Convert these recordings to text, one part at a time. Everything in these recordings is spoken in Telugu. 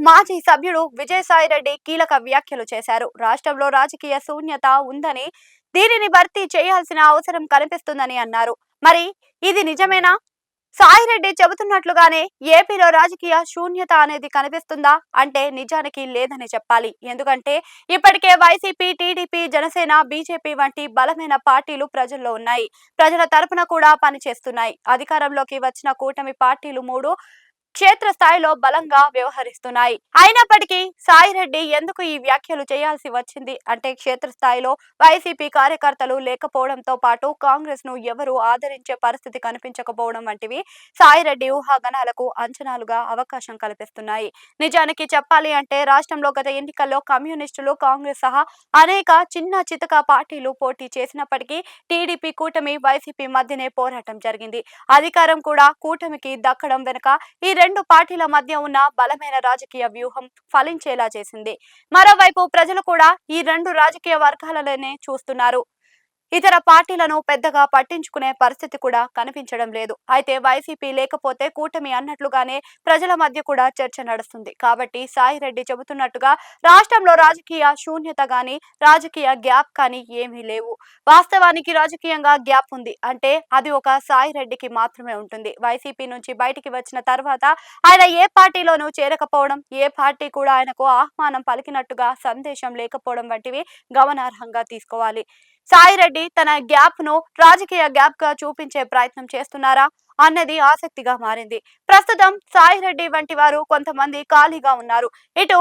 మాజీ సభ్యుడు విజయసాయిరెడ్డి కీలక వ్యాఖ్యలు చేశారు. రాష్ట్రంలో రాజకీయ శూన్యత ఉందని, దీనిని భర్తీ చేయాల్సిన అవసరం కనిపిస్తుందని అన్నారు. మరి ఇది నిజమేనా? సాయిరెడ్డి చెబుతున్నట్లుగానే ఏపీలో రాజకీయ శూన్యత అనేది కనిపిస్తుందా అంటే నిజానికి లేదని చెప్పాలి. ఎందుకంటే ఇప్పటికే వైసీపీ, టీడీపీ, జనసేన, బీజేపీ వంటి బలమైన పార్టీలు ప్రజల్లో ఉన్నాయి. ప్రజల తరపున కూడా పనిచేస్తున్నాయి. అధికారంలోకి వచ్చిన కూటమి పార్టీలు మూడు క్షేత్ర స్థాయిలో బలంగా వ్యవహరిస్తున్నాయి. అయినప్పటికీ సాయిరెడ్డి ఎందుకు ఈ వ్యాఖ్యలు చేయాల్సి వచ్చింది అంటే క్షేత్రస్థాయిలో వైసీపీ కార్యకర్తలు లేకపోవడంతో పాటు కాంగ్రెస్ ను ఎవరు ఆదరించే పరిస్థితి కనిపించకపోవడం వంటివి సాయిరెడ్డి ఊహాగానాలకు అంచనాలుగా అవకాశం కల్పిస్తున్నాయి. నిజానికి చెప్పాలి అంటే రాష్ట్రంలో గత ఎన్నికల్లో కమ్యూనిస్టులు, కాంగ్రెస్ సహా అనేక చిన్న చితక పార్టీలు పోటీ చేసినప్పటికీ టీడీపీ కూటమి, వైసీపీ మధ్యనే పోరాటం జరిగింది. అధికారం కూడా కూటమికి దక్కడం వెనుక ఈ రెండు పార్టీల మధ్య ఉన్న బలమైన రాజకీయ వ్యూహం ఫలించేలా చేసింది. మరోవైపు ప్రజలు కూడా ఈ రెండు రాజకీయ వర్గాలలోనే చూస్తున్నారు. ఇతర పార్టీలను పెద్దగా పట్టించుకునే పరిస్థితి కూడా కనిపించడం లేదు. అయితే వైసీపీ లేకపోతే కూటమి అన్నట్లుగానే ప్రజల మధ్య కూడా చర్చ నడుస్తుంది. కాబట్టి సాయిరెడ్డి చెబుతున్నట్టుగా రాష్ట్రంలో రాజకీయ శూన్యత గాని, రాజకీయ గ్యాప్ కానీ ఏమీ లేవు. వాస్తవానికి రాజకీయంగా గ్యాప్ ఉంది. అంటే అది ఒక సాయిరెడ్డికి మాత్రమే ఉంటుంది. వైసీపీ నుంచి బయటికి వచ్చిన తర్వాత ఆయన ఏ పార్టీలోనూ చేరకపోవడం, ఏ పార్టీ కూడా ఆయనకు ఆహ్వానం పలికినట్టుగా సందేశం లేకపోవడం వంటివి గమనార్హంగా తీసుకోవాలి. సాయిరెడ్డి తన గ్యాప్ ను రాజకీయ గ్యాప్ గా చూపించే ప్రయత్నం చేస్తున్నారా అన్నది ఆసక్తిగా మారింది. ప్రస్తుతం సాయిరెడ్డి వంటి వారు కొంతమంది ఖాళీగా ఉన్నారు. ఇటు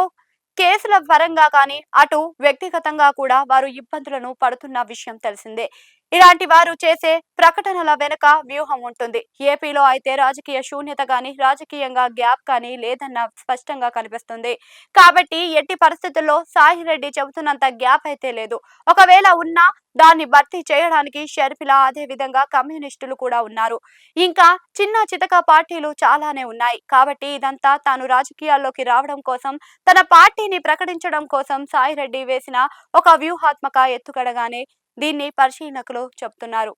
కేసుల పరంగా కానీ, అటు వ్యక్తిగతంగా కూడా వారు ఇబ్బందులను పడుతున్న విషయం తెలిసిందే. ఇలాంటి వారు చేసే ప్రకటనల వెనుక వ్యూహం ఉంటుంది. ఏపీలో అయితే రాజకీయ శూన్యత కానీ, రాజకీయంగా గ్యాప్ కానీ లేదన్న స్పష్టంగా కనిపిస్తుంది. కాబట్టి ఎట్టి పరిస్థితుల్లో సాయిరెడ్డి చెబుతున్నంత గ్యాప్ అయితే లేదు. ఒకవేళ ఉన్నా దాన్ని భర్తీ చేయడానికి షర్మిల, అదే విధంగా కమ్యూనిస్టులు కూడా ఉన్నారు. ఇంకా చిన్న చితక పార్టీలు చాలానే ఉన్నాయి. కాబట్టి ఇదంతా తాను రాజకీయాల్లోకి రావడం కోసం, తన పార్టీని ప్రకటించడం కోసం సాయిరెడ్డి వేసిన ఒక వ్యూహాత్మక ఎత్తుగడగానే దీన్ని పరిశీలకులు చెబుతున్నారు.